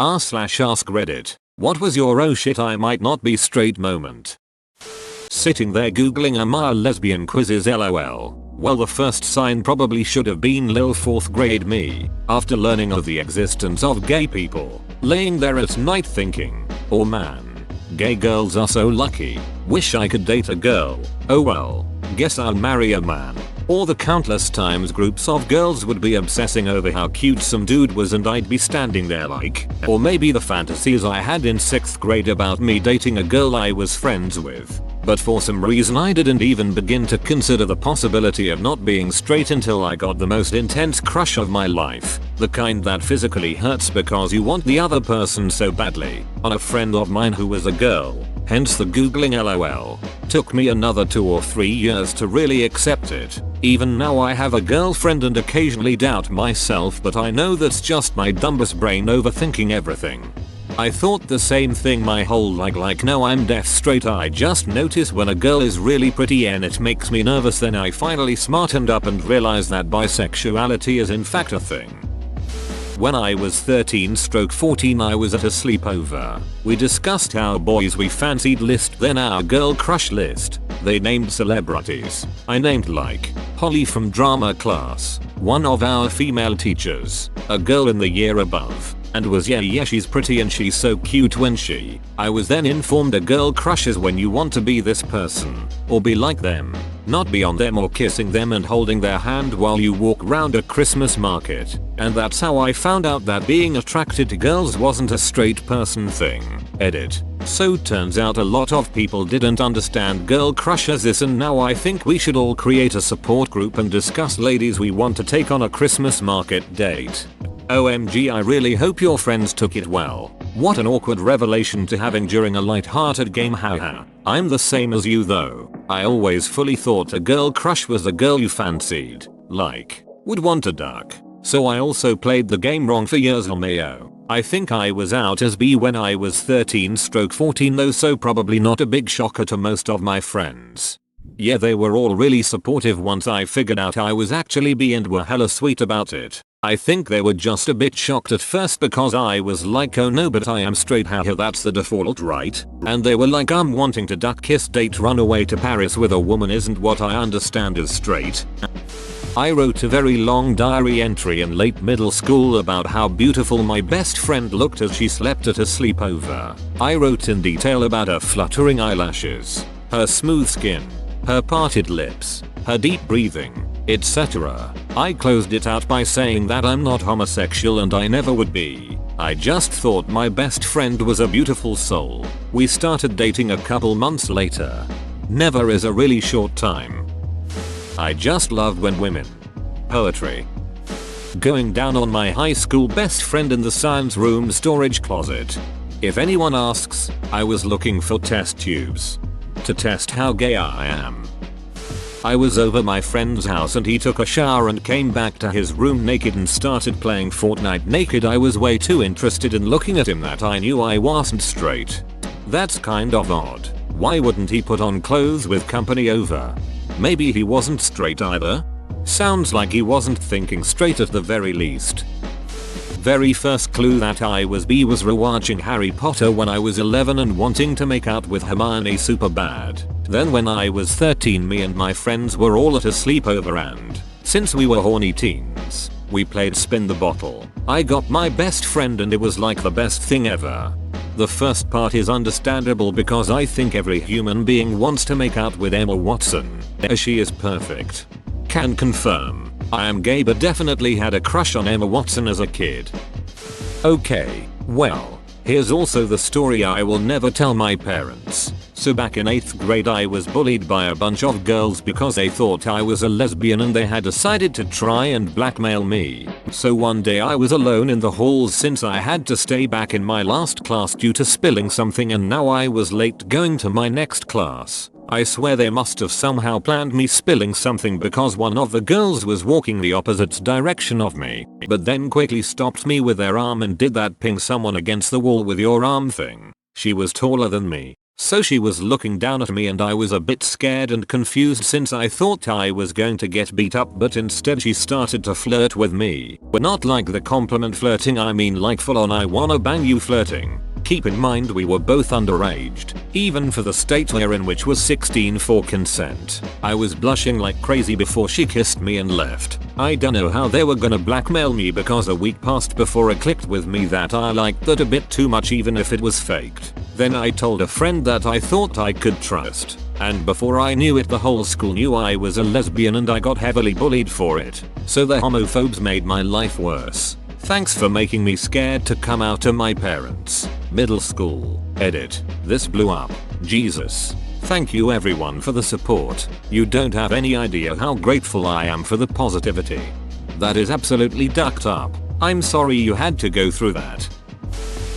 r/ask Reddit. What was your oh shit I might not be straight moment? Sitting there googling am I a lesbian quizzes lol. Well, the first sign probably should have been lil 4th grade me, after learning of the existence of gay people, laying there at night thinking, oh man, gay girls are so lucky, wish I could date a girl, oh well, guess I'll marry a man. Or the countless times groups of girls would be obsessing over how cute some dude was and I'd be standing there like, or maybe the fantasies I had in 6th grade about me dating a girl I was friends with. But for some reason I didn't even begin to consider the possibility of not being straight until I got the most intense crush of my life. The kind that physically hurts because you want the other person so badly, on a friend of mine who was a girl. Hence the googling lol. Took me another 2 or 3 years to really accept it. Even now I have a girlfriend and occasionally doubt myself, but I know that's just my dumbest brain overthinking everything. I thought the same thing my whole like now I'm deaf straight. I just notice when a girl is really pretty and it makes me nervous. Then I finally smartened up and realized that bisexuality is in fact a thing. When I was 13/14 I was at a sleepover. We discussed our boys we fancied list, then our girl crush list. They named celebrities. I named like Holly from drama class, one of our female teachers, a girl in the year above, and was yeah she's pretty and she's so cute when she. I was then informed a girl crushes when you want to be this person, or be like them, not be on them or kissing them and holding their hand while you walk round a Christmas market. And that's how I found out that being attracted to girls wasn't a straight person thing. Edit. So turns out a lot of people didn't understand girl crushes this, and now I think we should all create a support group and discuss ladies we want to take on a Christmas market date. OMG, I really hope your friends took it well. What an awkward revelation to having during a light-hearted game, haha. I'm the same as you though. I always fully thought a girl crush was a girl you fancied, like, would want to duck. So I also played the game wrong for years. LMAO. I think I was out as B when I was 13/14 though, so probably not a big shocker to most of my friends. Yeah, they were all really supportive once I figured out I was actually B and were hella sweet about it. I think they were just a bit shocked at first because I was like, oh no but I am straight, haha that's the default right? And they were like, wanting to duck kiss date run away to Paris with a woman isn't what I understand as straight. I wrote a very long diary entry in late middle school about how beautiful my best friend looked as she slept at a sleepover. I wrote in detail about her fluttering eyelashes, her smooth skin, her parted lips, her deep breathing, etc. I closed it out by saying that I'm not homosexual and I never would be. I just thought my best friend was a beautiful soul. We started dating a couple months later. Never is a really short time. I just loved when women. Poetry. Going down on my high school best friend in the science room storage closet. If anyone asks, I was looking for test tubes. To test how gay I am. I was over my friend's house and he took a shower and came back to his room naked and started playing Fortnite naked. I was way too interested in looking at him that I knew I wasn't straight. That's kind of odd. Why wouldn't he put on clothes with company over? Maybe he wasn't straight either? Sounds like he wasn't thinking straight at the very least. Very first clue that I was B was rewatching Harry Potter when I was 11 and wanting to make out with Hermione super bad. Then when I was 13 me and my friends were all at a sleepover and, since we were horny teens, we played spin the bottle. I got my best friend and it was like the best thing ever. The first part is understandable because I think every human being wants to make out with Emma Watson, as she is perfect. Can confirm, I am gay but definitely had a crush on Emma Watson as a kid. Okay, well, here's also the story I will never tell my parents. So back in 8th grade I was bullied by a bunch of girls because they thought I was a lesbian and they had decided to try and blackmail me. So one day I was alone in the halls since I had to stay back in my last class due to spilling something, and now I was late going to my next class. I swear they must have somehow planned me spilling something because one of the girls was walking the opposite direction of me, but then quickly stopped me with their arm and did that ping someone against the wall with your arm thing. She was taller than me, So she was looking down at me and I was a bit scared and confused since I thought I was going to get beat up, but instead she started to flirt with me. But not like the compliment flirting, I mean like full on I wanna bang you flirting. Keep in mind we were both underaged, even for the state we're in, which was 16 for consent. I was blushing like crazy before she kissed me and left. I don't know how they were gonna blackmail me because a week passed before it clicked with me that I liked that a bit too much even if it was faked. Then I told a friend that I thought I could trust. And before I knew it the whole school knew I was a lesbian and I got heavily bullied for it. So the homophobes made my life worse. Thanks for making me scared to come out to my parents. Middle school. Edit. This blew up. Jesus. Thank you everyone for the support. You don't have any idea how grateful I am for the positivity. That is absolutely ducked up. I'm sorry you had to go through that.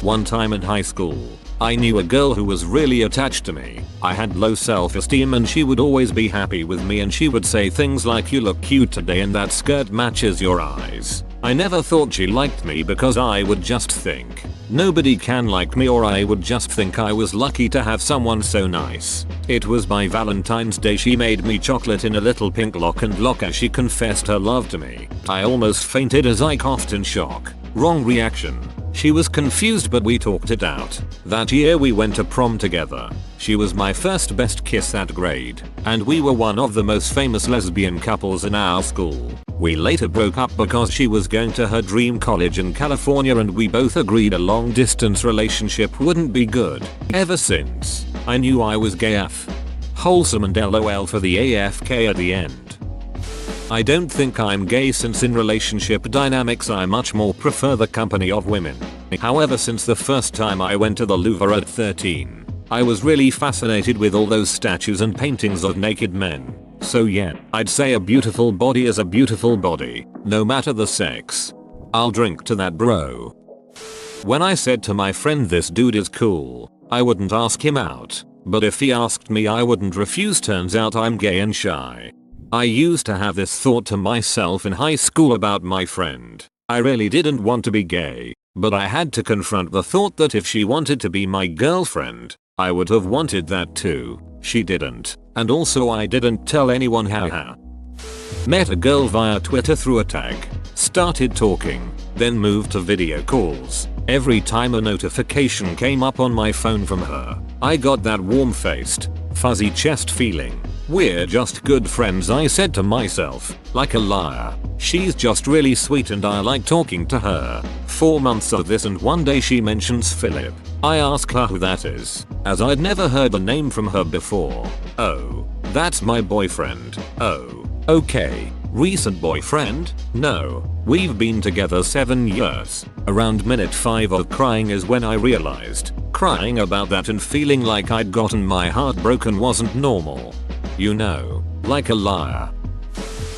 One time in high school, I knew a girl who was really attached to me. I had low self-esteem and she would always be happy with me and she would say things like, "You look cute today and that skirt matches your eyes." I never thought she liked me because I would just think, nobody can like me, or I would just think I was lucky to have someone so nice. It was by Valentine's Day she made me chocolate in a little pink lock and lock as she confessed her love to me. I almost fainted as I coughed in shock. Wrong reaction. She was confused but we talked it out. That year we went to prom together. She was my first best kiss that grade, and we were one of the most famous lesbian couples in our school. We later broke up because she was going to her dream college in California and we both agreed a long distance relationship wouldn't be good. Ever since, I knew I was gay AF. Wholesome and LOL for the AFK at the end. I don't think I'm gay since in relationship dynamics I much more prefer the company of women. However, since the first time I went to the Louvre at 13, I was really fascinated with all those statues and paintings of naked men. So yeah, I'd say a beautiful body is a beautiful body, no matter the sex. I'll drink to that, bro. When I said to my friend this dude is cool, I wouldn't ask him out, but if he asked me I wouldn't refuse. Turns out I'm gay and shy. I used to have this thought to myself in high school about my friend. I really didn't want to be gay, but I had to confront the thought that if she wanted to be my girlfriend, I would have wanted that too. She didn't, and also I didn't tell anyone. Haha. Met a girl via Twitter through a tag, started talking, then moved to video calls. Every time a notification came up on my phone from her, I got that warm-faced, fuzzy chest feeling. We're just good friends, I said to myself, like a liar. She's just really sweet and I like talking to her. 4 months of this and one day she mentions Philip. I ask her who that is, as I'd never heard the name from her before. Oh, that's my boyfriend. Oh, okay. Recent boyfriend? No, we've been together 7 years. Around minute 5 of crying is when I realized, crying about that and feeling like I'd gotten my heart broken wasn't normal. You know, like a liar.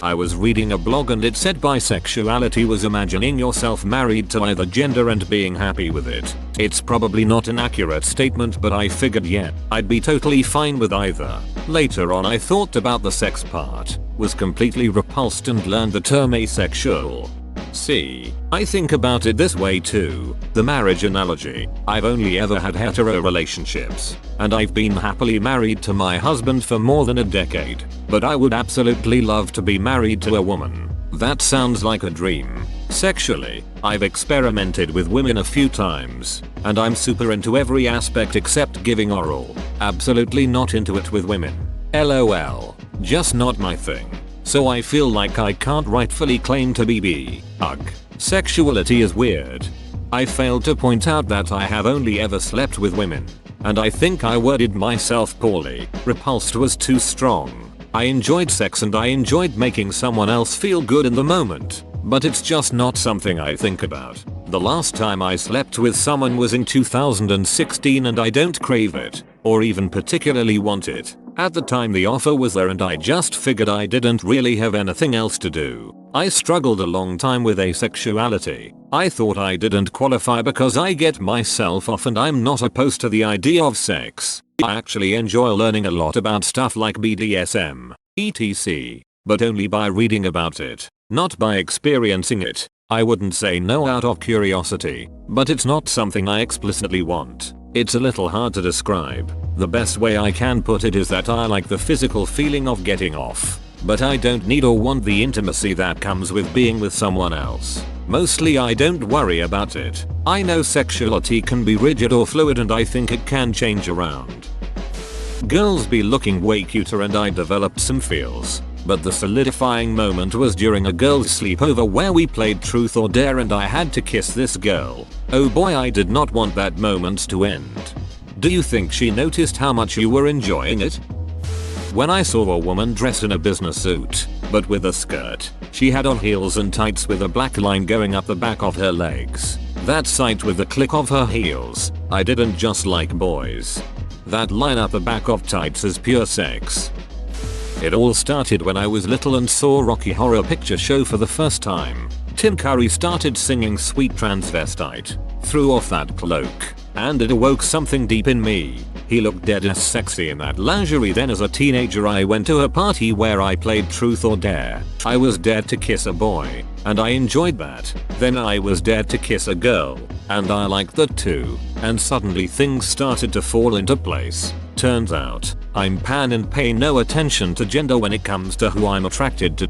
I was reading a blog and it said bisexuality was imagining yourself married to either gender and being happy with it. It's probably not an accurate statement, but I figured yeah, I'd be totally fine with either. Later on I thought about the sex part, was completely repulsed and learned the term asexual. See, I think about it this way too. The marriage analogy. I've only ever had hetero relationships, and I've been happily married to my husband for more than a decade. But I would absolutely love to be married to a woman. That sounds like a dream. Sexually, I've experimented with women a few times, and I'm super into every aspect except giving oral. Absolutely not into it with women. LOL. Just not my thing. So I feel like I can't rightfully claim to be bi. Ugh. Sexuality is weird. I failed to point out that I have only ever slept with women, and I think I worded myself poorly. Repulsed was too strong. I enjoyed sex and I enjoyed making someone else feel good in the moment, but it's just not something I think about. The last time I slept with someone was in 2016 and I don't crave it, or even particularly want it. At the time the offer was there and I just figured I didn't really have anything else to do. I struggled a long time with asexuality. I thought I didn't qualify because I get myself off and I'm not opposed to the idea of sex. I actually enjoy learning a lot about stuff like BDSM, etc. But only by reading about it, not by experiencing it. I wouldn't say no out of curiosity, but it's not something I explicitly want. It's a little hard to describe. The best way I can put it is that I like the physical feeling of getting off, but I don't need or want the intimacy that comes with being with someone else. Mostly I don't worry about it. I know sexuality can be rigid or fluid and I think it can change around. Girls be looking way cuter and I developed some feels. But the solidifying moment was during a girl's sleepover where we played truth or dare and I had to kiss this girl. Oh boy, I did not want that moment to end. Do you think she noticed how much you were enjoying it? When I saw a woman dressed in a business suit, but with a skirt, she had on heels and tights with a black line going up the back of her legs. That sight with the click of her heels, I didn't just like boys. That line up the back of tights is pure sex. It all started when I was little and saw Rocky Horror Picture Show for the first time. Tim Curry started singing Sweet Transvestite, threw off that cloak, and it awoke something deep in me. He looked dead as sexy in that lingerie. Then as a teenager I went to a party where I played truth or dare. I was dared to kiss a boy, and I enjoyed that. Then I was dared to kiss a girl, and I liked that too. And suddenly things started to fall into place. Turns out, I'm pan and pay no attention to gender when it comes to who I'm attracted to.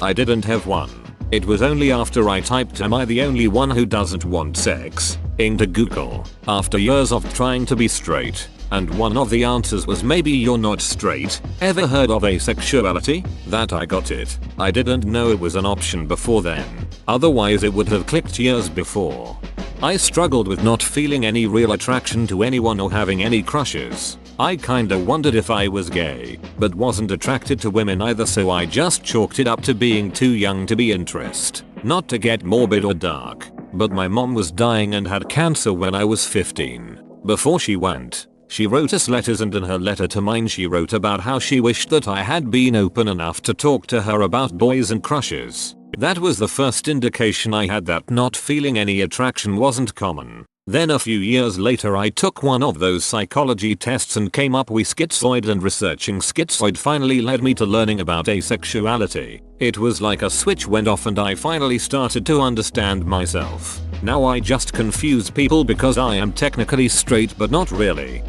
I didn't have one. It was only after I typed "Am I the only one who doesn't want sex?" into Google, after years of trying to be straight, and one of the answers was "Maybe you're not straight. Ever heard of asexuality?" that I got it. I didn't know it was an option before then. Otherwise it would have clicked years before. I struggled with not feeling any real attraction to anyone or having any crushes. I kinda wondered if I was gay, but wasn't attracted to women either, so I just chalked it up to being too young to be interested. Not to get morbid or dark, but my mom was dying and had cancer when I was 15. Before she went, she wrote us letters, and in her letter to mine she wrote about how she wished that I had been open enough to talk to her about boys and crushes. That was the first indication I had that not feeling any attraction wasn't common. Then a few years later I took one of those psychology tests and came up with schizoid, and researching schizoid finally led me to learning about asexuality. It was like a switch went off and I finally started to understand myself. Now I just confuse people because I am technically straight but not really.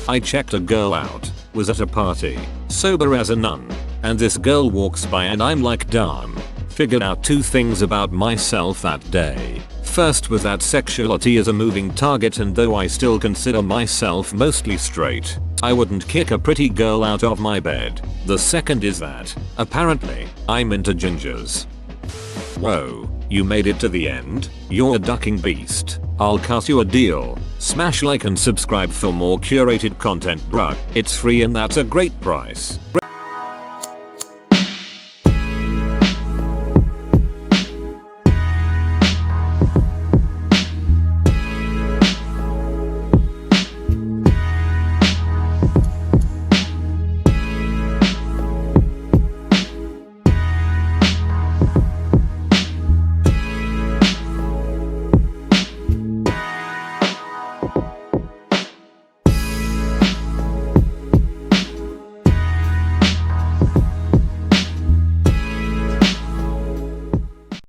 I checked a girl out, was at a party, sober as a nun, and this girl walks by and I'm like damn. Figured out two things about myself that day. First was that sexuality is a moving target, and though I still consider myself mostly straight, I wouldn't kick a pretty girl out of my bed. The second is that, apparently, I'm into gingers. Whoa, you made it to the end? You're a ducking beast. I'll cut you a deal. Smash like and subscribe for more curated content, bruh. It's free and that's a great price.